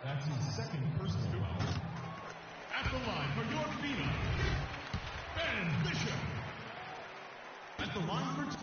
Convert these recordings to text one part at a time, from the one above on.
That's his second personal foul. At the line for York Phoenix, Ben Bishop. At the line for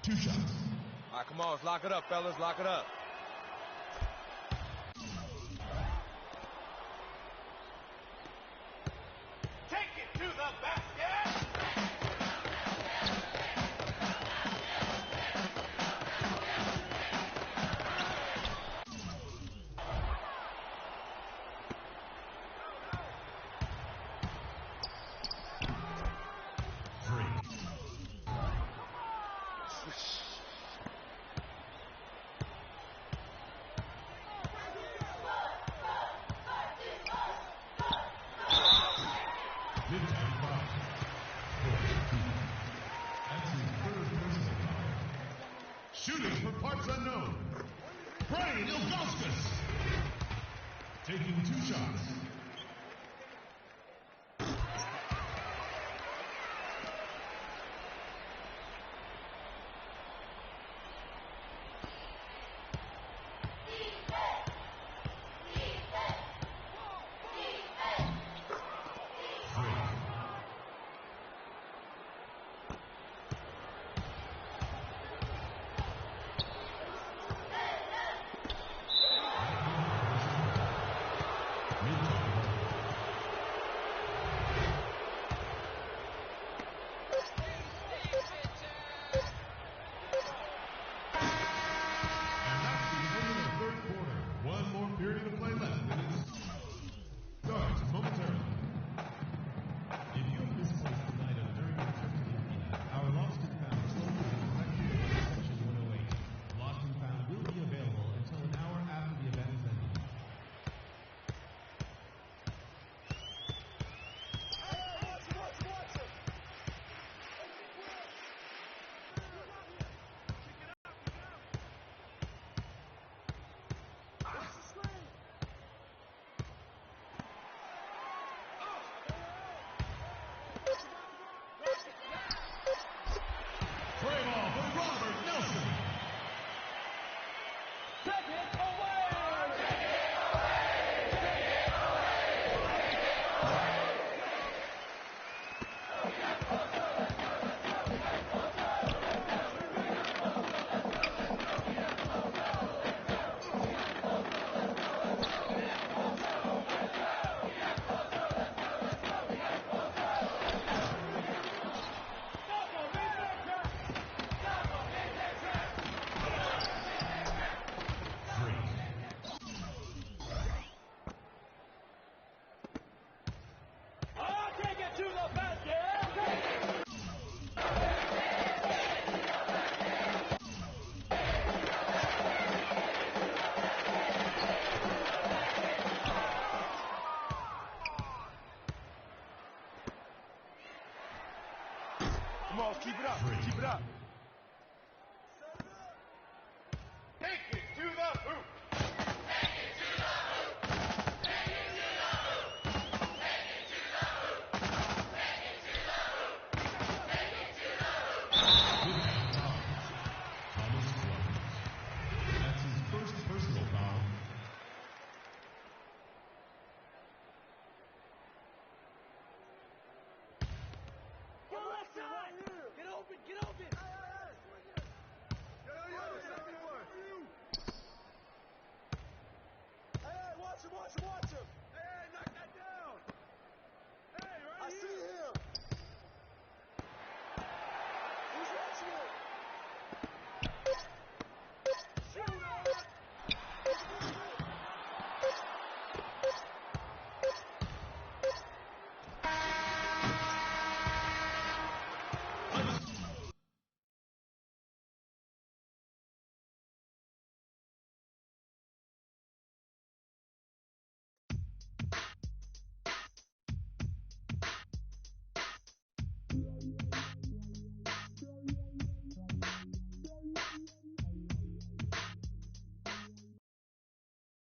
2 shots. All right, come on, let's lock it up, fellas. Lock it up. Take it to the basket! 3. Mid-time foul. That's his third personal foul. Shooting for parts unknown. Brian Ilgauskas. Taking 2 shots. Period of play left. It starts momentarily. If you have misplaced an item during your trip to India, our lost and found soldier will collect you in section 108. Lost and found will be available until an hour after the event is ended. Play ball for Robert Nelson. Take it away! Take it to the basket! Come on, keep it up. Keep it up. Take it to the hoop! Mid-time foul. Thomas Crummins. That's his first personal foul. Go left side! Get open! Get open! Watch him! Hey, knock that down! Hey, right I see him! He's watching it!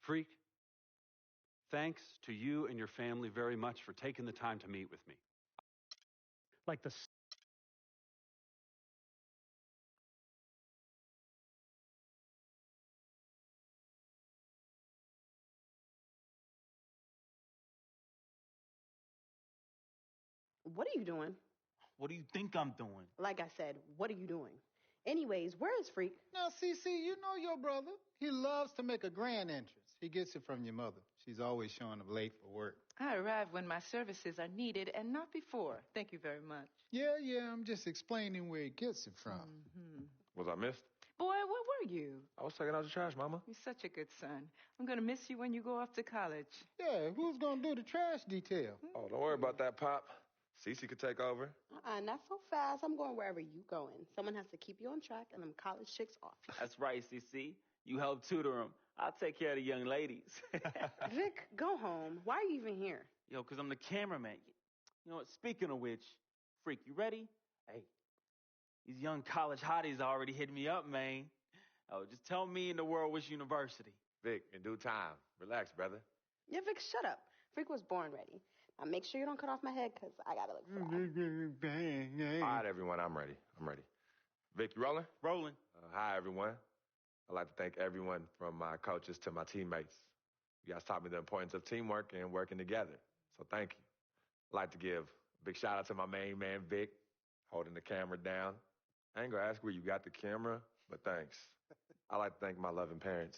Freak, thanks to you and your family very much for taking the time to meet with me. Like the What are you doing? What do you think I'm doing? Like I said, what are you doing? Anyways, where is Freak? Now, CC, you know your brother. He loves to make a grand entrance. He gets it from your mother. She's always showing up late for work. I arrive when my services are needed and not before. Thank you very much. Yeah, I'm just explaining where he gets it from. Mm-hmm. Was I missed? Boy, where were you? I was taking out the trash, Mama. You're such a good son. I'm going to miss you when you go off to college. Yeah, who's going to do the trash detail? Oh, don't worry about that, Pop. Cece could take over. Not so fast. I'm going wherever you going. Someone has to keep you on track and them college chicks off. That's right, CC. You help tutor them. I'll take care of the young ladies. Vic, go home. Why are you even here? Yo, because I'm the cameraman. You know what? Speaking of which, Freak, you ready? Hey, these young college hotties already hit me up, man. Oh, just tell me in the world which university. Vic, in due time. Relax, brother. Yeah, Vic, shut up. Freak was born ready. Now make sure you don't cut off my head, because I got to look fly. All right, everyone, I'm ready. Vic, you rolling? Rolling. Hi, everyone. I'd like to thank everyone from my coaches to my teammates. You guys taught me the importance of teamwork and working together, so thank you. I'd like to give a big shout out to my main man, Vic, holding the camera down. I ain't gonna ask where you got the camera, but thanks. I'd like to thank my loving parents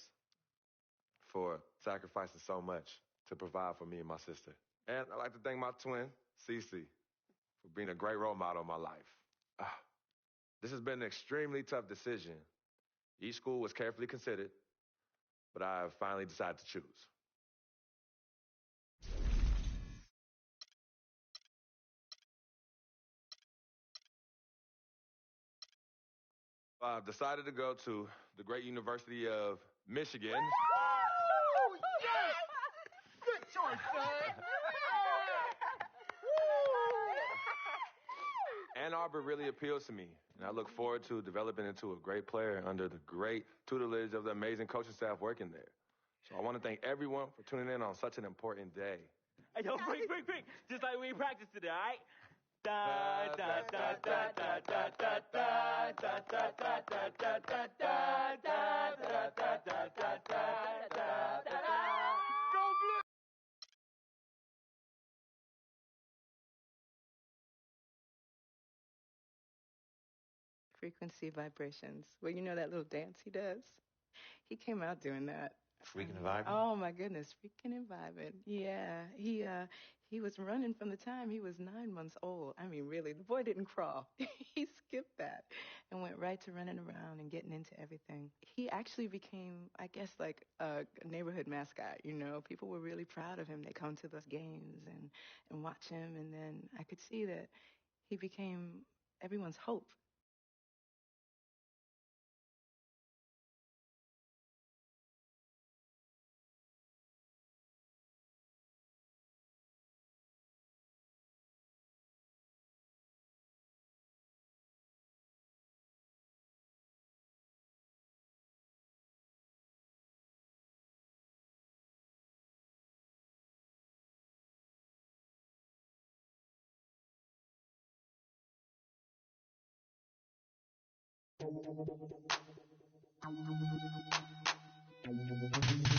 for sacrificing so much to provide for me and my sister. And I'd like to thank my twin, Cece, for being a great role model in my life. This has been an extremely tough decision. Each school was carefully considered, but I have finally decided to choose. I've decided to go to the great University of Michigan. Woo! Yes! Good choice, son. Ann Arbor really appeals to me, and I look forward to developing into a great player under the great tutelage of the amazing coaching staff working there. So I want to thank everyone for tuning in on such an important day. Hey, yo, Freak. Just like we practiced today, all right? Da da da da da da da da da da da da da da da da da da da. Go Blue! Frequency vibrations. Well, you know that little dance he does? He came out doing that. Freaking and vibing? Oh, my goodness. Freaking and vibing. Yeah. He was running from the time he was 9 months old. I mean, really, the boy didn't crawl. He skipped that and went right to running around and getting into everything. He actually became, I guess, like a neighborhood mascot, you know. People were really proud of him. They come to the games and watch him, and then I could see that he became everyone's hope.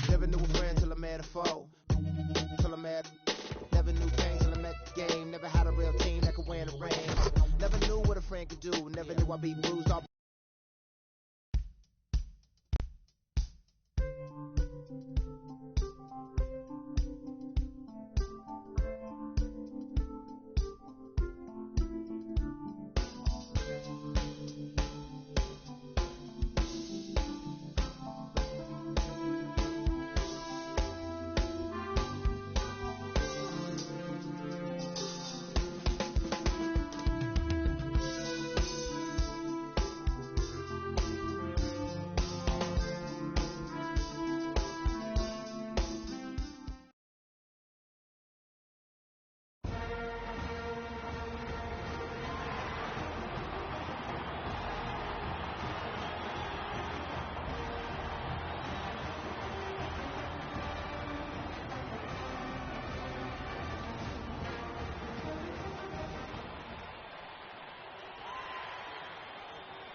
Never knew a friend till I met a foe. Never knew pain till I met the game. Never had a real team that could win a ring. Never knew what a friend could do. Never knew I'd be bruised off.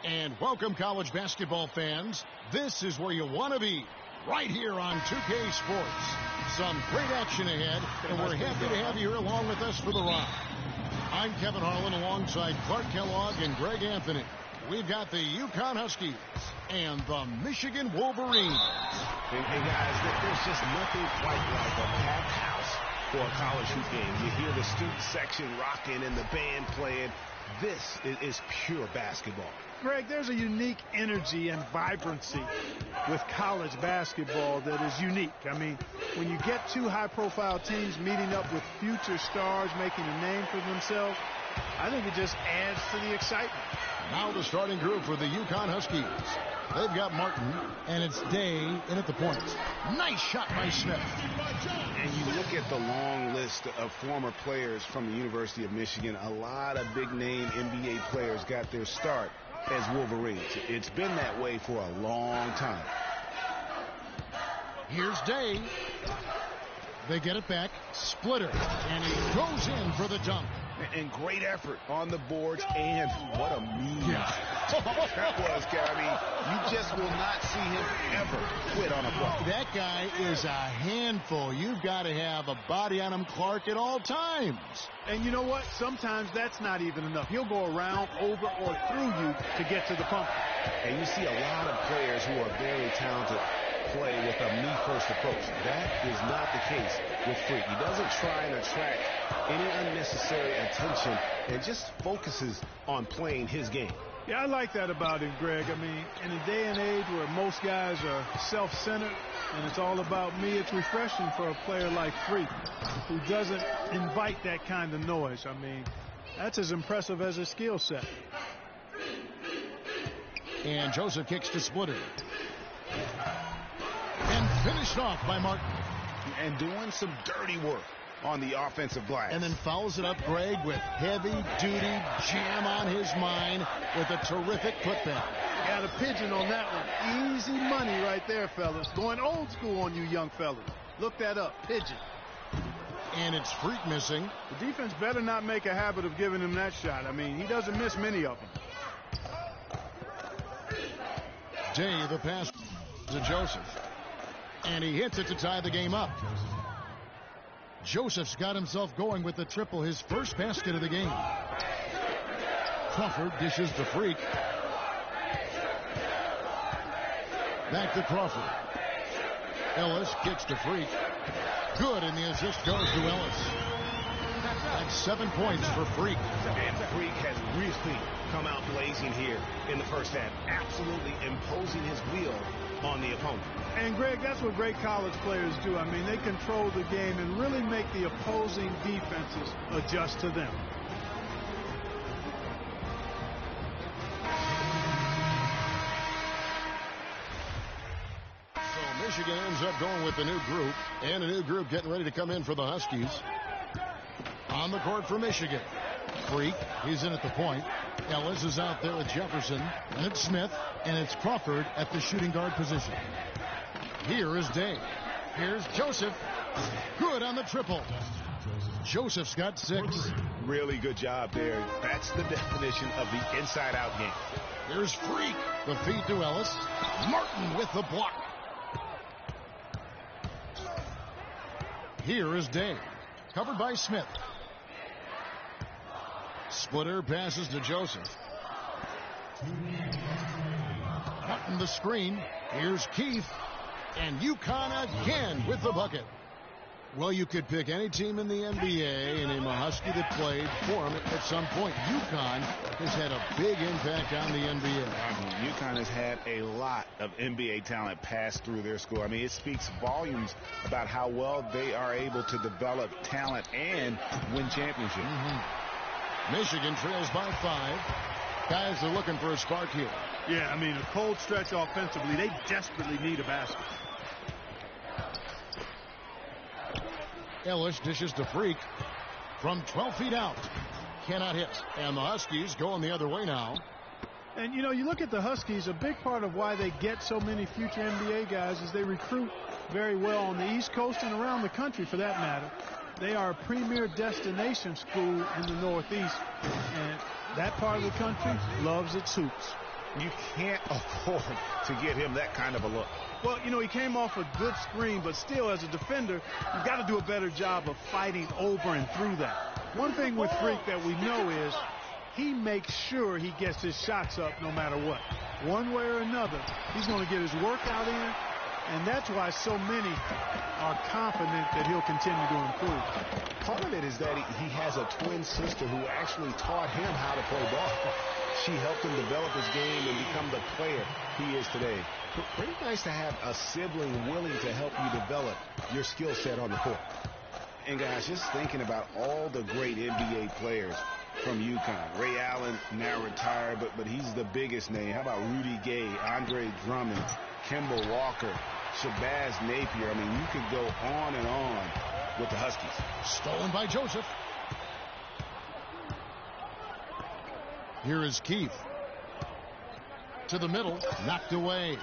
And welcome, college basketball fans. This is where you want to be, right here on 2K Sports. Some great action ahead, and we're happy to have you here along with us for the ride. I'm Kevin Harlan alongside Clark Kellogg and Greg Anthony. we've got the UConn Huskies and the Michigan Wolverines. And guys, there's just nothing quite like a packed house for a college hoop game. You hear the student section rocking and the band playing. This is pure basketball. Greg, there's a unique energy and vibrancy with college basketball that is unique. I mean, when you get two high-profile teams meeting up with future stars making a name for themselves, I think it just adds to the excitement. Now the starting group for the UConn Huskies. They've got Martin, and it's Day in at the point. Nice shot by Smith. And you look at the long list of former players from the University of Michigan. A lot of big-name NBA players got their start as Wolverines. It's been that way for a long time. Here's Day. They get it back. Splitter. And he goes in for the dunk. And great effort on the boards, and what a move. Yeah. That was, I mean, you just will not see him ever quit on a play. That guy is a handful. You've got to have a body on him, Clark, at all times. And you know what? Sometimes that's not even enough. He'll go around, over, or through you to get to the pump. And you see a lot of players who are very talented play with a me-first approach. That is not the case with Freak. He doesn't try and attract any unnecessary attention and just focuses on playing his game. Yeah, I like that about him, Greg. I mean, in a day and age where most guys are self-centered and it's all about me, it's refreshing for a player like Freak who doesn't invite that kind of noise. I mean, that's as impressive as his skill set. And Joseph kicks to Splitter. And finished off by Martin. And doing some dirty work on the offensive glass. And then fouls it up, Greg, with heavy-duty jam on his mind with a terrific putback. Got a pigeon on that one. Easy money right there, fellas. Going old school on you young fellas. Look that up, pigeon. And it's Freak missing. The defense better not make a habit of giving him that shot. I mean, he doesn't miss many of them. Day, the pass to Joseph. And he hits it to tie the game up. Joseph's got himself going with the triple, his first basket of the game. Crawford dishes to Freak. Back to Crawford. Ellis kicks to Freak. Good, and the assist goes to Ellis. That's 7 points for Freak. And Freak has really come out blazing here in the first half, absolutely imposing his will on the opponent. And, Greg, that's what great college players do. I mean, they control the game and really make the opposing defenses adjust to them. So Michigan ends up going with the new group, and a new group getting ready to come in for the Huskies. On the court for Michigan. Freak, he's in at the point. Ellis is out there with Jefferson, and it's Smith, and it's Crawford at the shooting guard position. Here is Day. Here's Joseph. Good on the triple. Joseph's got 6. Really good job there. That's the definition of the inside-out game. Here's Freak. The feed to Ellis. Martin with the block. Here is Day. Covered by Smith. Splitter passes to Joseph. Cutting the screen. Here's Keith. And UConn again with the bucket. Well, you could pick any team in the NBA and name a Husky that played for them at some point. UConn has had a big impact on the NBA. UConn has had a lot of NBA talent pass through their school. I mean, it speaks volumes about how well they are able to develop talent and win championships. Michigan trails by 5. Guys are looking for a spark here. Yeah, I mean, a cold stretch offensively. They desperately need a basket. Ellis dishes to Freak from 12 feet out. Cannot hit. And the Huskies going the other way now. And, you know, you look at the Huskies, a big part of why they get so many future NBA guys is they recruit very well on the East Coast and around the country, for that matter. They are a premier destination school in the Northeast, and that part of the country loves its hoops. You can't afford to get him that kind of a look. Well, you know, he came off a good screen, but still, as a defender, you've got to do a better job of fighting over and through that. One thing with Freak that we know is he makes sure he gets his shots up no matter what. One way or another, he's going to get his workout in, and that's why so many are confident that he'll continue to improve. Part of it is that he has a twin sister who actually taught him how to play ball. She helped him develop his game and become the player he is today. Pretty nice to have a sibling willing to help you develop your skill set on the court. And guys, just thinking about all the great NBA players from UConn. Ray Allen now retired, but he's the biggest name. How about Rudy Gay, Andre Drummond, Kemba Walker, Shabazz Napier? I mean, you could go on and on with the Huskies. Stolen by Joseph. Here is Keith. To the middle, knocked away.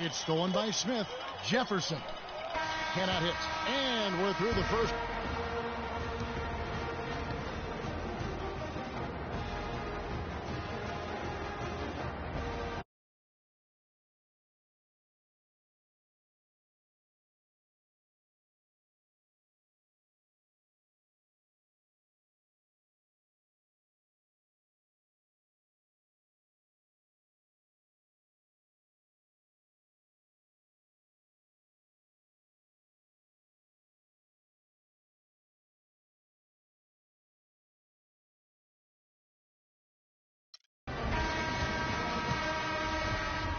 It's stolen by Smith. Jefferson cannot hit. And we're through the first.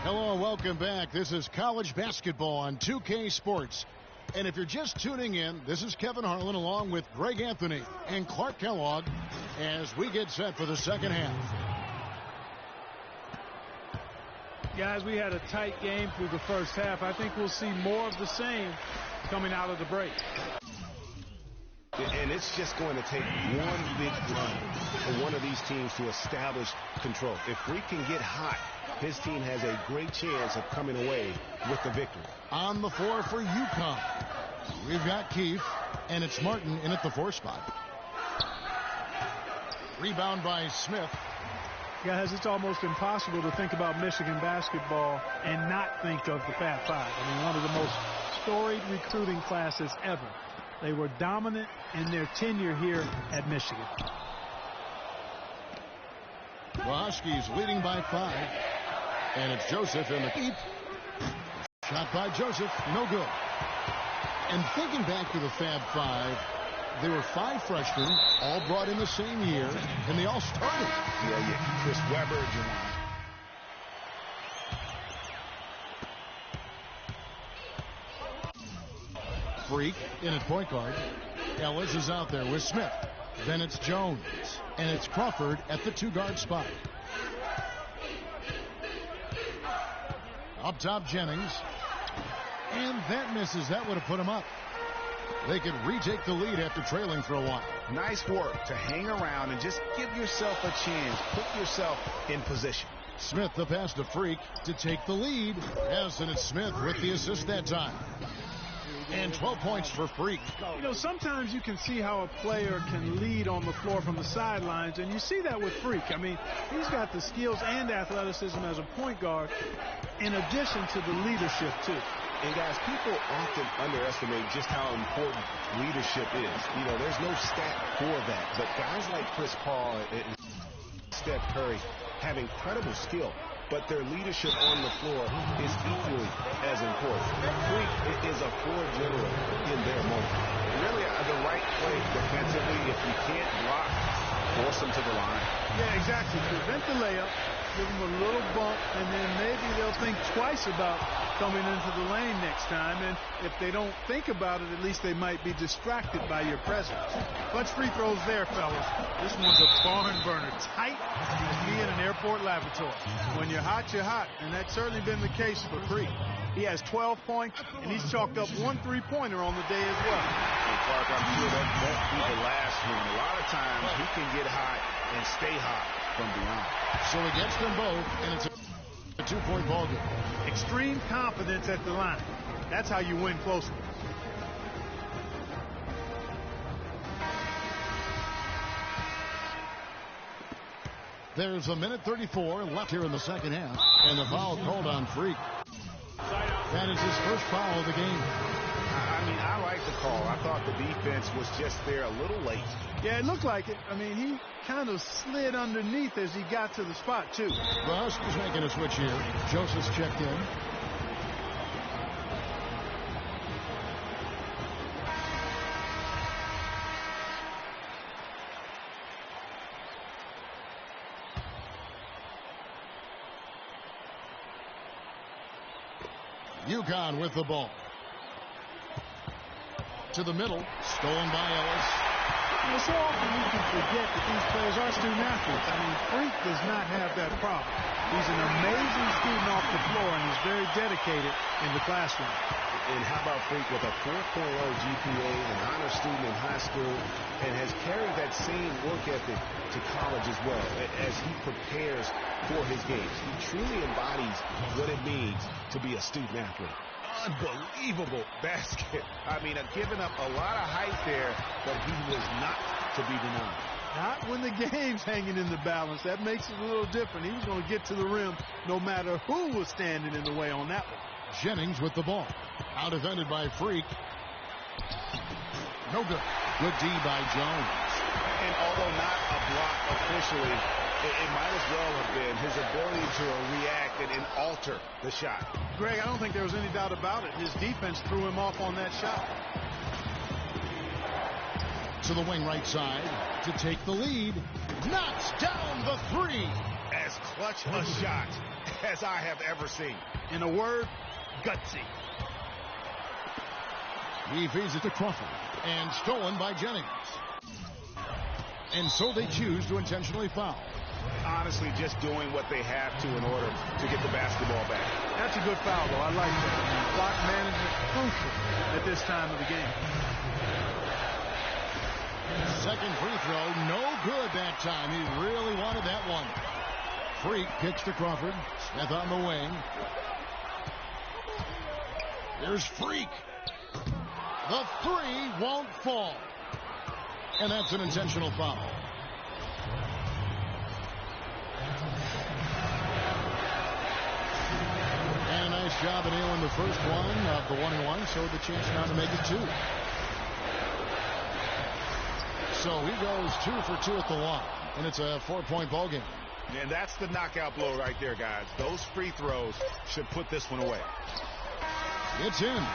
Hello, welcome back. This is college basketball on 2K Sports. And if you're just tuning in, this is Kevin Harlan along with Greg Anthony and Clark Kellogg as we get set for the second half. Guys, we had a tight game through the first half. I think we'll see more of the same coming out of the break. And it's just going to take one big run for one of these teams to establish control. If we can get hot, his team has a great chance of coming away with the victory. On the floor for UConn, we've got Keith, and it's Martin in at the 4 spot. Rebound by Smith. Guys, it's almost impossible to think about Michigan basketball and not think of the Fab Five. I mean, one of the most storied recruiting classes ever. They were dominant in their tenure here at Michigan. The Huskies leading by 5. And it's Joseph in the keep. Shot by Joseph, no good. And thinking back to the Fab Five, there were 5 freshmen, all brought in the same year, and they all started. Yeah. Chris Webber, Juwan. Freak in at point guard. Ellis is out there with Smith. Then it's Jones. And it's Crawford at the 2-guard spot. Up top, Jennings. And that misses. That would have put him up. They could retake the lead after trailing for a while. Nice work to hang around and just give yourself a chance. Put yourself in position. Smith the pass to Freak to take the lead. Yes, and it's Smith with the assist that time. And 12 points for Freak. You know, sometimes you can see how a player can lead on the floor from the sidelines, and you see that with Freak. I mean, he's got the skills and athleticism as a point guard in addition to the leadership, too. And, guys, people often underestimate just how important leadership is. You know, there's no stat for that. But guys like Chris Paul and Steph Curry have incredible skill, but their leadership on the floor is equally as important. Freak is a floor general in their moment. Really, the right play defensively, if you can't block, force them to the line. Yeah, exactly. Prevent the layup, give them a little bump, and then maybe they'll think twice about coming into the lane next time. And if they don't think about it, at least they might be distracted by your presence. Clutch free throws there, fellas. This one's a barn burner. Tight as me in an airport lavatory. When you're hot, and that's certainly been the case for Freak. He has 12 points, and he's chalked up 1 3-pointer on the day as well. And Clark, I'm sure that won't be the last one. A lot of times he can get hot and stay hot from beyond. So he gets them both, and it's a 2-point ball game. Extreme confidence at the line. That's how you win close ones. There's a minute 34 left here in the second half, and the foul called on Freak. That is his first foul of the game. I mean, I like the call. I thought the defense was just there a little late. Yeah, it looked like it. I mean, he kind of slid underneath as he got to the spot, too. The Huskies making a switch here. Joseph's checked in. UConn with the ball. To the middle. Stolen by Ellis. And so often we can forget that these players are student athletes. I mean, Freak does not have that problem. He's an amazing student off the floor, and he's very dedicated in the classroom. And how about Freak with a 4.0 GPA, an honor student in high school, and has carried that same work ethic to college as well as he prepares for his games. He truly embodies what it means to be a student athlete. Unbelievable basket. I mean, giving up a lot of height there, but he was not to be denied. Not when the game's hanging in the balance. That makes it a little different. He was going to get to the rim no matter who was standing in the way on that one. Jennings with the ball. Out defended by Freak. No good. Good D by Jones. And although not a block officially, it might as well have been his ability to react and alter the shot. Greg, I don't think there was any doubt about it. His defense threw him off on that shot. To the wing right side to take the lead. Knocks down the three. As clutch a shot as I have ever seen. In a word, gutsy. He feeds it to Crawford. And stolen by Jennings. And so they choose to intentionally foul. Honestly, just doing what they have to in order to get the basketball back. That's a good foul, though. I like that. Clock management crucial at this time of the game. Second free throw, no good that time. He really wanted that one. Freak kicks to Crawford. Smith on the wing. There's Freak. The three won't fall. And that's an intentional foul. And a nice job of nailing the first one of the 1-and-1, so the chance now to make it 2. So he goes 2 for 2 at the line, and it's a 4-point ball game. And that's the knockout blow right there, guys. Those free throws should put this one away. It's in.